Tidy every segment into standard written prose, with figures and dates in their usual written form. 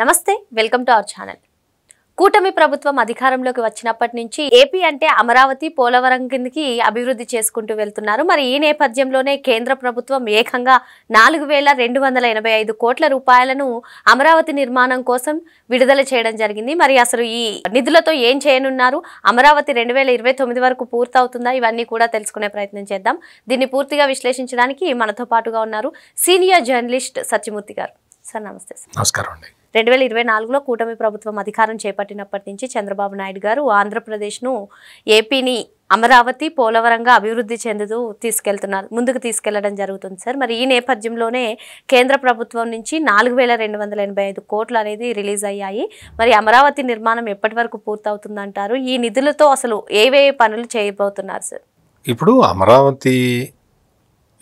నమస్తే welcome to our channel. కూటమి ప్రభుత్వం అధికారంలోకి వచ్చినప్పటి నుంచి ఏపీ అంటే అమరావతి పోలవరం కిందకి అభివృద్ధి చేసుకుంటూ వెళ్తున్నారు. మరి ఈ నేపథ్యంలోనే కేంద్ర ప్రభుత్వం ఏకంగా 4,285 కోట్ల రూపాయలను అమరావతి నిర్మాణం కోసం విడుదల చేయడం జరిగింది. మరి అసలు ఈ నిధులతో ఏం చేయనున్నారు, అమరావతి 2029 వరకు పూర్తవుతుందా, ఇవన్నీ కూడా తెలుసుకునే ప్రయత్నం చేద్దాం. దీన్ని పూర్తిగా విశ్లేషించడానికి మనతో పాటుగా ఉన్నారు సీనియర్ జర్నలిస్ట్ సత్యమూర్తి గారు. సార్ నమస్తే. నమస్కారం అండి. 2024లో కూటమి ప్రభుత్వం అధికారం చేపట్టినప్పటి నుంచి చంద్రబాబు నాయుడు గారు ఆంధ్రప్రదేశ్ను ఏపీని అమరావతి పోలవరంగా అభివృద్ధి చెందుతూ ముందుకు తీసుకెళ్లడం జరుగుతుంది సార్. మరి ఈ నేపథ్యంలోనే కేంద్ర ప్రభుత్వం నుంచి 4,285 కోట్లు అనేది రిలీజ్ అయ్యాయి. మరి అమరావతి నిర్మాణం ఎప్పటి వరకు పూర్తవుతుందంటారు? ఈ నిధులతో అసలు ఏవే పనులు చేయబోతున్నారు సార్? ఇప్పుడు అమరావతి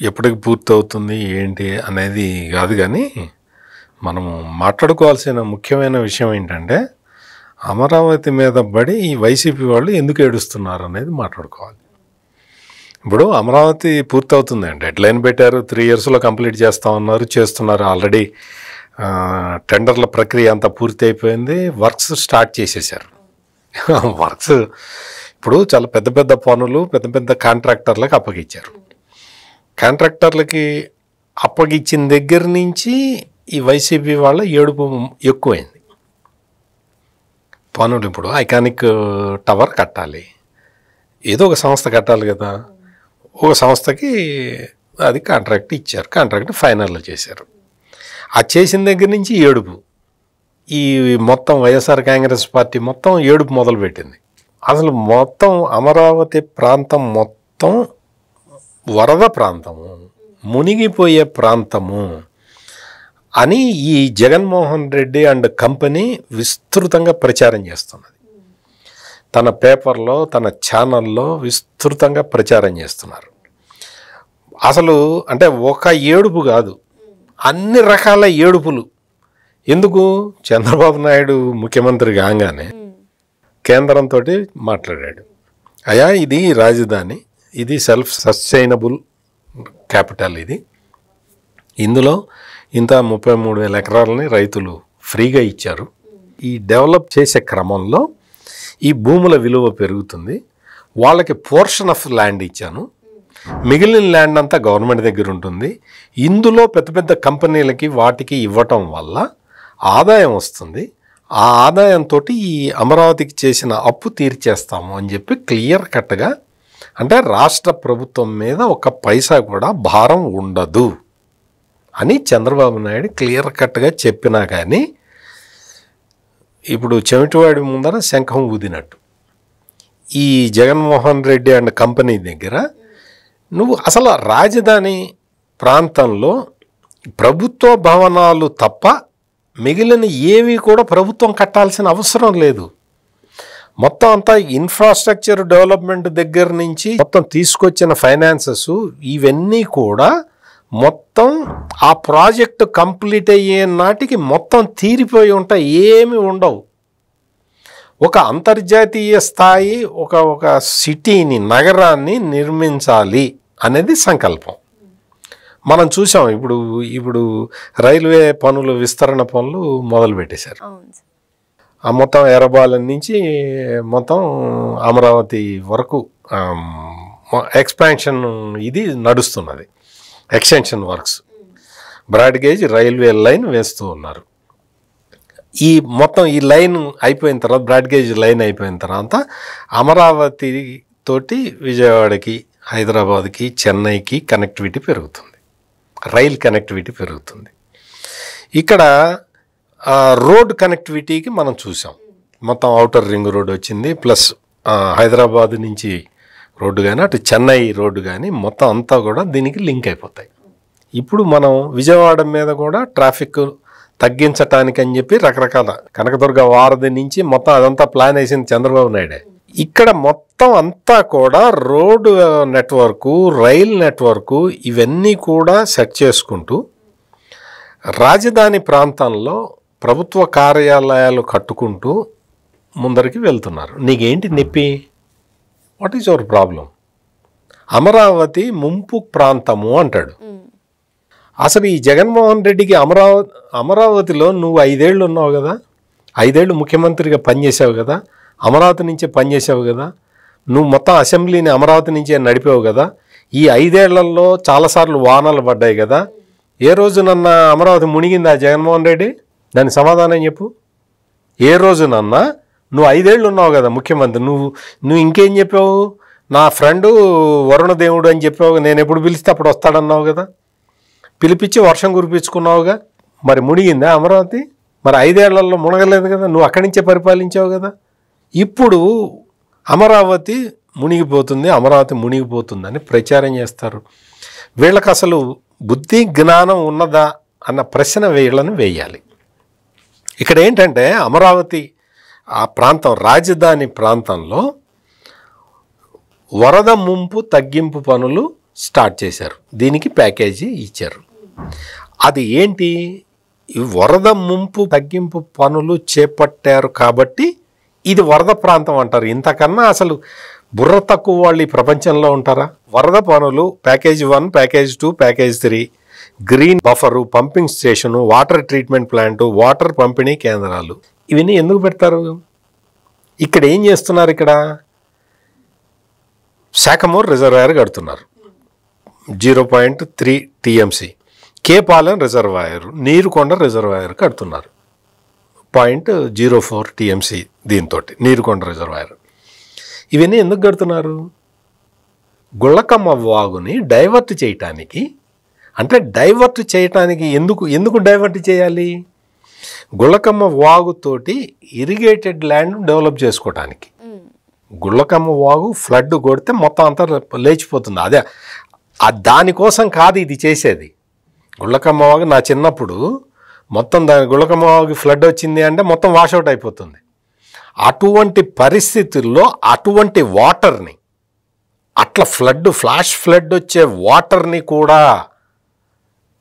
ఎప్పటికి పూర్తవుతుంది ఏంటి అనేది కాదు, కానీ మనము మాట్లాడుకోవాల్సిన ముఖ్యమైన విషయం ఏంటంటే అమరావతి మీద పడి ఈ వైసీపీ వాళ్ళు ఎందుకు ఏడుస్తున్నారు అనేది మాట్లాడుకోవాలి. ఇప్పుడు అమరావతి పూర్తవుతుంది అండి, డెడ్ లైన్ పెట్టారు, 3 yearsలో కంప్లీట్ చేస్తున్నారు. ఆల్రెడీ టెండర్ల ప్రక్రియ అంతా పూర్తి అయిపోయింది, వర్క్స్ స్టార్ట్ చేసేసారు. వర్క్స్ ఇప్పుడు చాలా పెద్ద పెద్ద పనులు పెద్ద పెద్ద కాంట్రాక్టర్లకు అప్పగించారు. కాంట్రాక్టర్లకి అప్పగించిన దగ్గర నుంచి ఈ వైసీపీ వాళ్ళ ఏడుపు ఎక్కువైంది. పనులు ఇప్పుడు ఐకానిక్ టవర్ కట్టాలి, ఏదో ఒక సంస్థ కట్టాలి కదా, ఒక సంస్థకి అది కాంట్రాక్ట్ ఇచ్చారు, కాంట్రాక్ట్ ఫైనల్ చేశారు. అది చేసిన దగ్గర నుంచి ఏడుపు, ఈ మొత్తం వైఎస్ఆర్ కాంగ్రెస్ పార్టీ మొత్తం ఏడుపు మొదలుపెట్టింది. అసలు మొత్తం అమరావతి ప్రాంతం మొత్తం వరద ప్రాంతము, మునిగిపోయే ప్రాంతము అని ఈ జగన్మోహన్ రెడ్డి అండ్ కంపెనీ విస్తృతంగా ప్రచారం చేస్తున్నది. తన పేపర్లో తన ఛానల్లో విస్తృతంగా ప్రచారం చేస్తున్నారు. అసలు అంటే ఒక ఏడుపు కాదు, అన్ని రకాల ఏడుపులు. ఎందుకు? చంద్రబాబు నాయుడు ముఖ్యమంత్రి కాగానే కేంద్రంతో మాట్లాడాడు, అయ్యా ఇది రాజధాని, ఇది సెల్ఫ్ సస్టైనబుల్ క్యాపిటల్, ఇందులో ఇంత 33,000 ఎకరాలని రైతులు ఫ్రీగా ఇచ్చారు. ఈ డెవలప్ చేసే క్రమంలో ఈ భూముల విలువ పెరుగుతుంది, వాళ్ళకి పోర్షన్ ఆఫ్ ల్యాండ్ ఇచ్చాను, మిగిలిన ల్యాండ్ అంతా గవర్నమెంట్ దగ్గర ఉంటుంది. ఇందులో పెద్ద పెద్ద కంపెనీలకి వాటికి ఇవ్వటం వల్ల ఆదాయం వస్తుంది, ఆ ఆదాయంతో ఈ అమరావతికి చేసిన అప్పు తీర్చేస్తాము అని చెప్పి క్లియర్ కట్గా, అంటే రాష్ట్ర ప్రభుత్వం మీద ఒక పైసా కూడా భారం ఉండదు అని చంద్రబాబు నాయుడు క్లియర్ కట్గా చెప్పినా కానీ ఇప్పుడు చెవిటివాడి ముందర శంఖం ఊదినట్టు ఈ జగన్మోహన్ రెడ్డి అండ్ కంపెనీ దగ్గర నువ్వు అసలు రాజధాని ప్రాంతంలో ప్రభుత్వ భవనాలు తప్ప మిగిలిన ఏవి కూడా ప్రభుత్వం కట్టాల్సిన అవసరం లేదు. మొత్తం అంతా ఇన్ఫ్రాస్ట్రక్చర్ డెవలప్మెంట్ దగ్గర నుంచి మొత్తం తీసుకొచ్చిన ఫైనాన్సెస్ ఇవన్నీ కూడా మొత్తం ఆ ప్రాజెక్టు కంప్లీట్ అయ్యే నాటికి మొత్తం తీరిపోయి ఉంటాయి, ఏమి ఉండవు. ఒక అంతర్జాతీయ స్థాయి ఒక సిటీని, నగరాన్ని నిర్మించాలి అనేది సంకల్పం. మనం చూసాం, ఇప్పుడు రైల్వే పనులు, విస్తరణ పనులు మొదలుపెట్టేశారు. ఆ మొత్తం ఎర్రబాలెం నుంచి మొత్తం అమరావతి వరకు ఎక్స్పాన్షన్ ఇది నడుస్తున్నది, extension works. Broad gauge railway line వేస్తూ ఉన్నారు. ఈ మొత్తం ఈ లైన్ అయిపోయిన తర్వాత, బ్రాడ్ గేజ్ లైన్ అయిపోయిన తర్వాత అమరావతి తోటి విజయవాడకి, హైదరాబాద్కి, చెన్నైకి కనెక్టివిటీ పెరుగుతుంది, రైల్ కనెక్టివిటీ పెరుగుతుంది. ఇక్కడ రోడ్ కనెక్టివిటీకి మనం చూసాం, మొత్తం ఔటర్ రింగ్ రోడ్ వచ్చింది, ప్లస్ హైదరాబాద్ నుంచి రోడ్డు కానీ అటు చెన్నై రోడ్డు కానీ మొత్తం అంతా కూడా దీనికి లింక్ అయిపోతాయి. ఇప్పుడు మనం విజయవాడ మీద కూడా ట్రాఫిక్ తగ్గించటానికి అని చెప్పి రకరకాల కనకదుర్గ వారధి నుంచి మొత్తం అదంతా ప్లాన్ వేసింది చంద్రబాబు నాయుడే. ఇక్కడ మొత్తం అంతా కూడా రోడ్డు నెట్వర్కు, రైల్ నెట్వర్కు ఇవన్నీ కూడా సెట్ చేసుకుంటూ రాజధాని ప్రాంతంలో ప్రభుత్వ కార్యాలయాలు కట్టుకుంటూ ముందరికి వెళ్తున్నారు. నీకేంటి నొప్పి? What is your problem? Amaravati ముంపు ప్రాంతము అంటాడు. అసలు ఈ జగన్మోహన్ రెడ్డికి అమరావతిలో నువ్వు 5 ఏళ్ళు ఉన్నావు కదా, 5 ఏళ్ళు ముఖ్యమంత్రిగా పనిచేసావు కదా, అమరావతి నుంచే పనిచేసావు కదా, నువ్వు మొత్తం అసెంబ్లీని అమరావతి నుంచే నడిపావు కదా, ఈ 5 ఏళ్లలో చాలాసార్లు వానలు పడ్డాయి కదా, ఏ రోజునన్నా అమరావతి మునిగిందా జగన్మోహన్ రెడ్డి? దాని సమాధానం చెప్పు. ఏ రోజునన్నా నువ్వు 5 ఏళ్ళు ఉన్నావు కదా ముఖ్యమంత్రి, నువ్వు ఇంకేం చెప్పావు? నా ఫ్రెండు వరుణదేవుడు అని చెప్పావు, నేను ఎప్పుడు పిలిస్తే అప్పుడు వస్తాడన్నావు కదా, పిలిపించి వర్షం కురిపించుకున్నావుగా. మరి మునిగిందా అమరావతి? మరి 5 ఏళ్లలో మునగలేదు కదా, నువ్వు అక్కడి నుంచే పరిపాలించావు కదా. ఇప్పుడు అమరావతి మునిగిపోతుందని ప్రచారం చేస్తారు. వీళ్ళకి అసలు బుద్ధి జ్ఞానం ఉన్నదా అన్న ప్రశ్న వీళ్ళని వేయాలి. ఇక్కడ ఏంటంటే అమరావతి ఆ ప్రాంతం, రాజధాని ప్రాంతంలో వరద ముంపు తగ్గింపు పనులు స్టార్ట్ చేశారు. దీనికి ప్యాకేజీ ఇచ్చారు. అది ఏంటి? ఈ వరద ముంపు తగ్గింపు పనులు చేపట్టారు కాబట్టి ఇది వరద ప్రాంతం అంటారు. ఇంతకన్నా అసలు బుర్ర తక్కువ వాళ్ళు ఈ ప్రపంచంలో ఉంటారా? వరద పనులు package 1, package 2, package 3, green buffer, pumping station, water treatment plant, water పంపిణీ కేంద్రాలు, ఇవన్నీ ఎందుకు పెడతారు? ఇక్కడ ఏం చేస్తున్నారు? ఇక్కడ శాఖమూర్ రిజర్వాయర్ కడుతున్నారు 0.3 TMC, కేపాలెం రిజర్వాయర్, నీరుకొండ రిజర్వాయర్ కడుతున్నారు 0.04 TMC. దీంతో నీరుకొండ రిజర్వాయర్. ఇవన్నీ ఎందుకు కడుతున్నారు? గుళ్ళకమ్మ వాగుని డైవర్ట్ చేయటానికి. అంటే డైవర్ట్ చేయటానికి ఎందుకు డైవర్ట్ చేయాలి? గుళ్ళకమ్మ వాగుతోటి ఇరిగేటెడ్ ల్యాండ్ డెవలప్ చేసుకోవటానికి. గుళ్ళకమ్మ వాగు ఫ్లడ్ కొడితే మొత్తం అంతా లేచిపోతుంది. అదే దానికోసం కాదు ఇది చేసేది. గుళ్ళకమ్మ వాగు నా చిన్నప్పుడు మొత్తం గుళ్ళకమ్మ వాగు ఫ్లడ్ వచ్చింది అంటే మొత్తం వాషౌట్ అయిపోతుంది. అటువంటి పరిస్థితుల్లో అటువంటి వాటర్ని, అట్లా ఫ్లాష్ ఫ్లడ్ వచ్చే వాటర్ని కూడా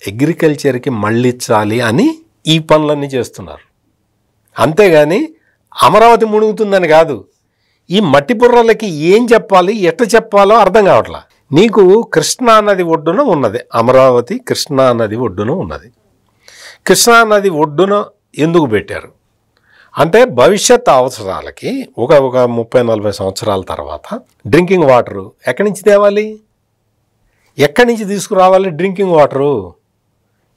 అగ్రికల్చర్కి మళ్ళించాలి అని ఈ పనులన్నీ చేస్తున్నారు. అంతేగాని అమరావతి మునుగుతుందని కాదు. ఈ మట్టి బుర్రలకి ఏం చెప్పాలి, ఎట్లా చెప్పాలో అర్థం కావట్లా. నీకు కృష్ణా నది ఒడ్డున ఉన్నది అమరావతి. కృష్ణా నది ఒడ్డున ఉన్నది. కృష్ణా నది ఒడ్డున ఎందుకు పెట్టారు అంటే భవిష్యత్ అవసరాలకి ఒక 30-40 సంవత్సరాల తర్వాత డ్రింకింగ్ వాటరు ఎక్కడి నుంచి తేవాలి, ఎక్కడి నుంచి తీసుకురావాలి డ్రింకింగ్ వాటరు?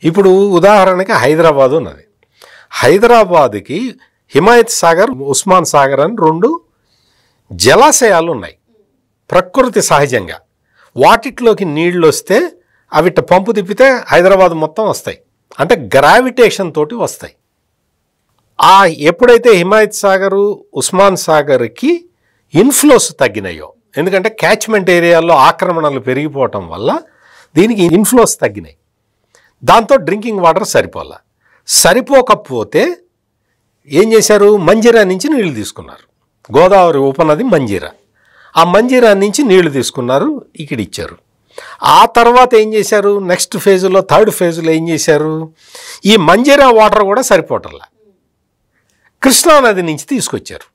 ఇప్పుడు ఉదాహరణకి హైదరాబాద్ ఉన్నది. హైదరాబాద్కి హిమాయత్ సాగర్, ఉస్మాన్ సాగర్ అని 2 జలాశయాలు ఉన్నాయి ప్రకృతి సహజంగా. వాటిలోకి నీళ్ళు వస్తే అవి పంపు తిప్పితే హైదరాబాద్ మొత్తం వస్తాయి. అంటే గ్రావిటేషన్ తోటి వస్తాయి. ఎప్పుడైతే హిమాయత్ సాగరు, ఉస్మాన్ సాగర్కి ఇన్ఫ్లోస్ తగ్గినాయో, ఎందుకంటే క్యాచ్మెంట్ ఏరియాల్లో ఆక్రమణలు పెరిగిపోవటం వల్ల దీనికి ఇన్ఫ్లోస్ తగ్గినాయి. దాంతో డ్రింకింగ్ వాటర్ సరిపోకపోతే ఏం చేశారు? మంజీరా నుంచి నీళ్లు తీసుకున్నారు. గోదావరి ఉపనది మంజీరా. ఆ మంజీరా నుంచి నీళ్లు తీసుకున్నారు, ఇక్కడ ఇచ్చారు. ఆ తర్వాత ఏం చేశారు? నెక్స్ట్ ఫేజ్లో, 3rd ఫేజ్లో ఏం చేశారు? ఈ మంజీరా వాటర్ కూడా సరిపోవటంలా కృష్ణానది నుంచి తీసుకొచ్చారు.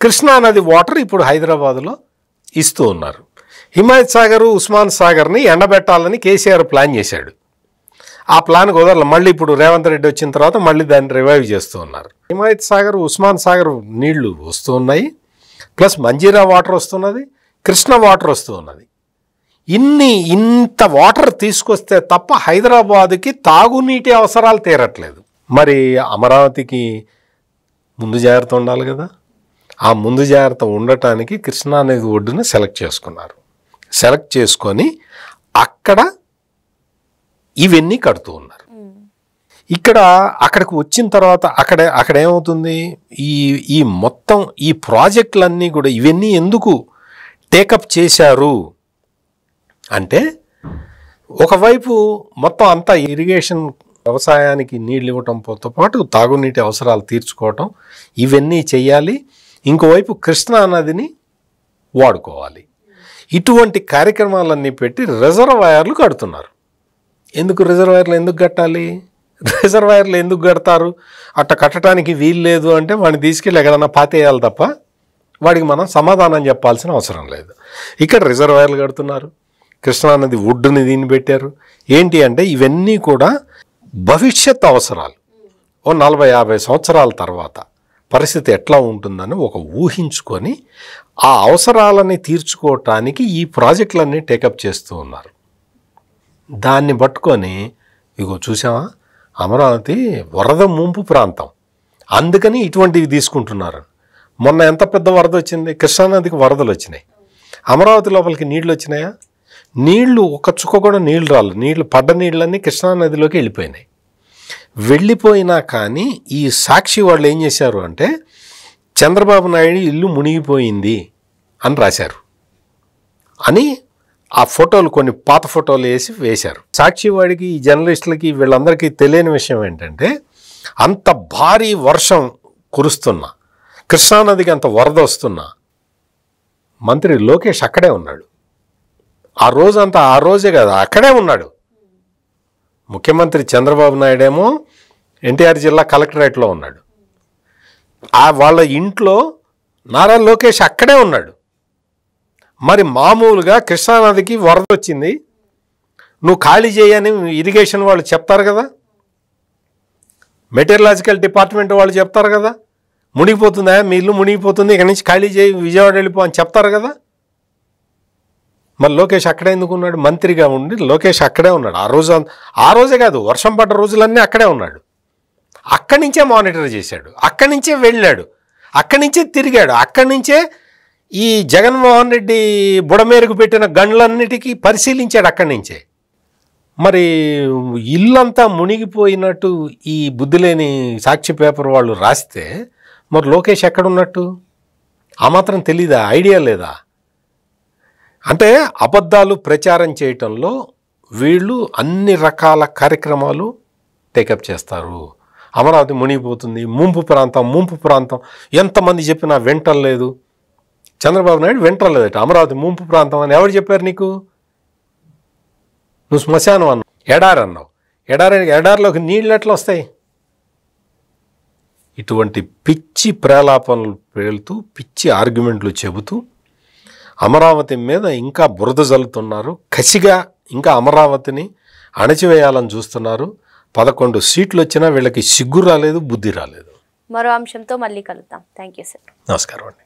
కృష్ణానది వాటర్ ఇప్పుడు హైదరాబాద్లో ఇస్తూ ఉన్నారు. హిమాయత్ సాగరు, ఉస్మాన్ సాగర్ని ఎండబెట్టాలని కేసీఆర్ ప్లాన్ చేశాడు. ఆ ప్లాన్ కుదరలేదు. మళ్ళీ ఇప్పుడు రేవంత్ రెడ్డి వచ్చిన తర్వాత మళ్ళీ దాన్ని రివైవ్ చేస్తూ ఉన్నారు. హిమాయత్ సాగర్, ఉస్మాన్ సాగర్ నీళ్లు వస్తూ ఉన్నాయి, ప్లస్ మంజీరా వాటర్ వస్తున్నది, కృష్ణ వాటర్ వస్తూ ఉన్నది. ఇంత వాటర్ తీసుకొస్తే తప్ప హైదరాబాద్కి తాగునీటి అవసరాలు తీరట్లేదు. మరి అమరావతికి ముందు జాగ్రత్త ఉండాలి కదా. ఆ ముందు జాగ్రత్త ఉండటానికి కృష్ణానది ఒడ్డున సెలెక్ట్ చేసుకున్నారు. సెలెక్ట్ చేసుకొని అక్కడ ఇవన్నీ కడుతూ ఉన్నారు. అక్కడికి వచ్చిన తర్వాత అక్కడ ఏమవుతుంది? ఈ మొత్తం ఈ ప్రాజెక్టులన్నీ కూడా ఇవన్నీ ఎందుకు టేకప్ చేశారు అంటే, ఒకవైపు మొత్తం అంతా ఇరిగేషన్, వ్యవసాయానికి నీళ్ళు ఇవ్వటంతో పాటు తాగునీటి అవసరాలు తీర్చుకోవటం, ఇవన్నీ చేయాలి. ఇంకోవైపు కృష్ణా నదిని వాడుకోవాలి. ఇటువంటి కార్యక్రమాలన్నీ పెట్టి రిజర్వాయర్లు కడుతున్నారు. రిజర్వాయర్లు ఎందుకు కట్టాలి? రిజర్వాయర్లు ఎందుకు కడతారు? అట్ట కట్టడానికి వీలు లేదు అంటే వాడిని తీసుకెళ్ళి ఎక్కడన్నా పాతేయాలి తప్ప వాడికి మనం సమాధానం చెప్పాల్సిన అవసరం లేదు. ఇక్కడ రిజర్వాయర్లు కడుతున్నారు. కృష్ణానది ఒడ్డుని దీన్ని పెట్టారు. ఏంటి అంటే ఇవన్నీ కూడా భవిష్యత్ అవసరాలు. ఓ 40-50 సంవత్సరాల తర్వాత పరిస్థితి ఎట్లా ఉంటుందని ఒక ఊహించుకొని ఆ అవసరాలని తీర్చుకోవటానికి ఈ ప్రాజెక్టులన్నీ టేకప్ చేస్తూ ఉన్నారు. దాన్ని పట్టుకొని ఇగో చూసావా, అమరావతి వరద ముంపు ప్రాంతం, అందుకని ఇటువంటివి తీసుకుంటున్నారు. మొన్న ఎంత పెద్ద వరద వచ్చింది, కృష్ణానదికి వరదలు వచ్చినాయి. అమరావతి లోపలికి నీళ్లు వచ్చినాయా? నీళ్లు ఒక చుక్క కూడా నీళ్లు రాలేదు. నీళ్లు పడ్డ నీళ్ళన్నీ కృష్ణానదిలోకి వెళ్ళిపోయినాయి. వెళ్ళిపోయినా కానీ ఈ సాక్షి వాళ్ళు ఏం చేశారు అంటే చంద్రబాబు నాయుడు ఇల్లు మునిగిపోయింది అని రాశారు అని ఆ ఫోటోలు, కొన్ని పాత ఫోటోలు వేశారు. సాక్షి వాడికి, ఈ జర్నలిస్టులకి, వీళ్ళందరికీ తెలియని విషయం ఏంటంటే అంత భారీ వర్షం కురుస్తున్నా, కృష్ణానదికి అంత వరద వస్తున్నా మంత్రి లోకేష్ అక్కడే ఉన్నాడు. ఆ రోజంతా, ఆ రోజే కాదు అక్కడే ఉన్నాడు. ముఖ్యమంత్రి చంద్రబాబు నాయుడు ఏమో ఎన్టీఆర్ జిల్లా కలెక్టరేట్లో ఉన్నాడు. వాళ్ళ ఇంట్లో నారా లోకేష్ అక్కడే ఉన్నాడు. మరి మామూలుగా కృష్ణానదికి వరద వచ్చింది, నువ్వు ఖాళీ చేయని ఇరిగేషన్ వాళ్ళు చెప్తారు కదా, మెటీరియలాజికల్ డిపార్ట్మెంట్ వాళ్ళు చెప్తారు కదా, మునిగిపోతుందా మీ ఇల్లు మునిగిపోతుంది, ఇక్కడి నుంచి ఖాళీ చేయి, విజయవాడ వెళ్ళిపో అని చెప్తారు కదా. మరి లోకేష్ అక్కడే ఎందుకు ఉన్నాడు? మంత్రిగా ఉండి లోకేష్ అక్కడే ఉన్నాడు. ఆ రోజే కాదు, వర్షం పడ్డ రోజులన్నీ అక్కడే ఉన్నాడు. అక్కడి నుంచే మానిటర్ చేశాడు, అక్కడి నుంచే వెళ్ళాడు, అక్కడి నుంచే తిరిగాడు, అక్కడి నుంచే ఈ జగన్మోహన్ రెడ్డి బుడమేరకు పెట్టిన గన్లన్నిటికీ పరిశీలించాడు అక్కడి నుంచే. మరి ఇల్లంతా మునిగిపోయినట్టు ఈ బుద్ధిలేని సాక్షి పేపర్ వాళ్ళు రాస్తే మరి లోకేష్ ఎక్కడున్నట్టు? ఆ మాత్రం తెలీదా? ఐడియా లేదా? అంటే అబద్ధాలు ప్రచారం చేయటంలో వీళ్ళు అన్ని రకాల కార్యక్రమాలు టేకప్ చేస్తారు. అమరావతి మునిగిపోతుంది, ముంపు ప్రాంతం ఎంతమంది చెప్పినా వింటలేదు. చంద్రబాబు నాయుడు వింటలేదట అమరావతి ముంపు ప్రాంతం అని. ఎవరు చెప్పారు నీకు? నువ్వు శ్మశానం అన్నావు, ఎడారి అన్నావు. ఎడారిలోకి నీళ్ళు ఎట్లా వస్తాయి? ఇటువంటి పిచ్చి ప్రేలాపనలు పేలుతూ, పిచ్చి ఆర్గ్యుమెంట్లు చెబుతూ అమరావతి మీద ఇంకా బురద జల్లుతున్నారు. కసిగా ఇంకా అమరావతిని అణచివేయాలని చూస్తున్నారు. 11 సీట్లు వచ్చినా వీళ్ళకి సిగ్గు రాలేదు, బుద్ధి రాలేదు. మరో అంశంతో మళ్ళీ కలుద్దాం. Thank you sir. నమస్కారం అండి.